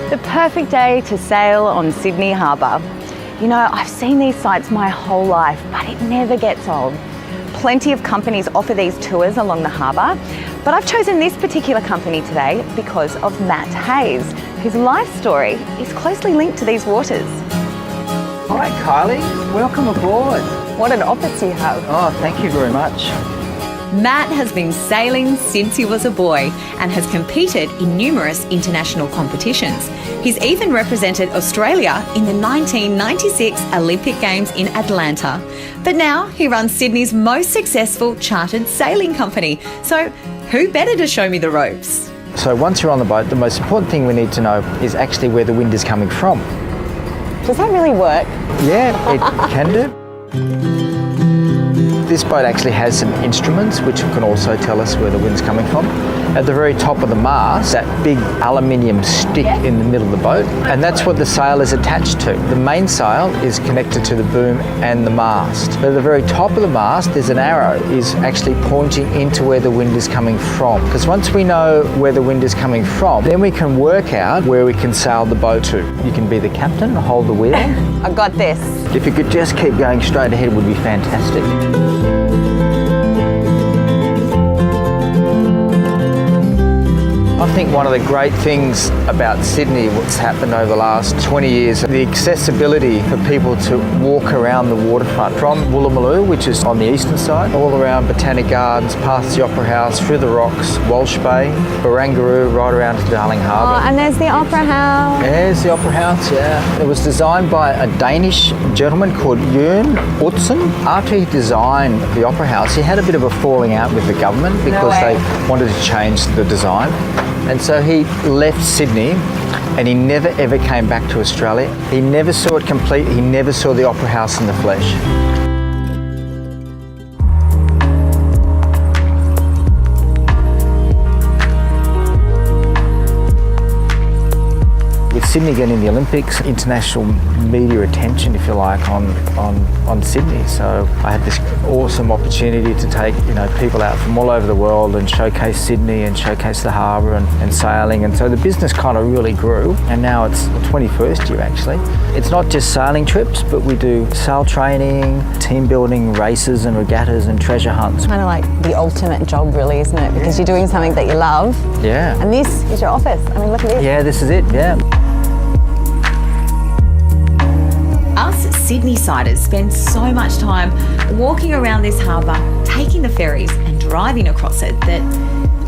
The perfect day to sail on Sydney Harbour. You know, I've seen these sites my whole life, but it never gets old. Plenty of companies offer these tours along the harbour, but I've chosen this particular company today because of Matt Hayes, whose life story is closely linked to these waters. Hi Carlee, welcome aboard. What an office you have. Oh, thank you very much. Matt has been sailing since he was a boy and has competed in numerous international competitions. He's even represented Australia in the 1996 Olympic Games in Atlanta. But now he runs Sydney's most successful chartered sailing company. So who better to show me the ropes? So once you're on the boat, the most important thing we need to know is actually where the wind is coming from. Does that really work? Yeah, it can do. This boat actually has some instruments which can also tell us where the wind's coming from. At the very top of the mast, that big aluminium stick in the middle of the boat, and that's what the sail is attached to. The mainsail is connected to the boom and the mast. But at the very top of the mast, there's an arrow is actually pointing into where the wind is coming from. Because once we know where the wind is coming from, then we can work out where we can sail the boat to. You can be the captain and hold the wheel. I've got this. If you could just keep going straight ahead, it would be fantastic. I think one of the great things about Sydney, what's happened over the last 20 years, the accessibility for people to walk around the waterfront from Woolloomooloo, which is on the eastern side, all around Botanic Gardens, past the Opera House, through the rocks, Walsh Bay, Barangaroo, right around to Darling Harbour. Oh, and there's the Opera House. There's the Opera House, yeah. It was designed by a Danish gentleman called Jørn Utzon. After he designed the Opera House, he had a bit of a falling out with the government because they wanted to change the design. And so he left Sydney and he never ever came back to Australia. He never saw it complete. He never saw the Opera House in the flesh. With Sydney getting the Olympics, international media attention, if you like, on Sydney. So I had this awesome opportunity to take people out from all over the world and showcase Sydney and showcase the harbour and sailing. And so the business kind of really grew. And now it's the 21st year actually. It's not just sailing trips, but we do sail training, team building, races and regattas and treasure hunts. Kind of like the ultimate job really, isn't it? Because you're doing something that you love. Yeah. And this is your office. I mean, look at this. Yeah, this is it, yeah. Us Sydney-siders spend so much time walking around this harbour, taking the ferries and driving across it that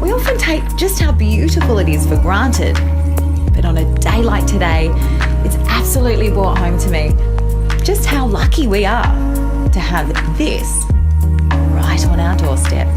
we often take just how beautiful it is for granted. But on a day like today, it's absolutely brought home to me just how lucky we are to have this right on our doorstep.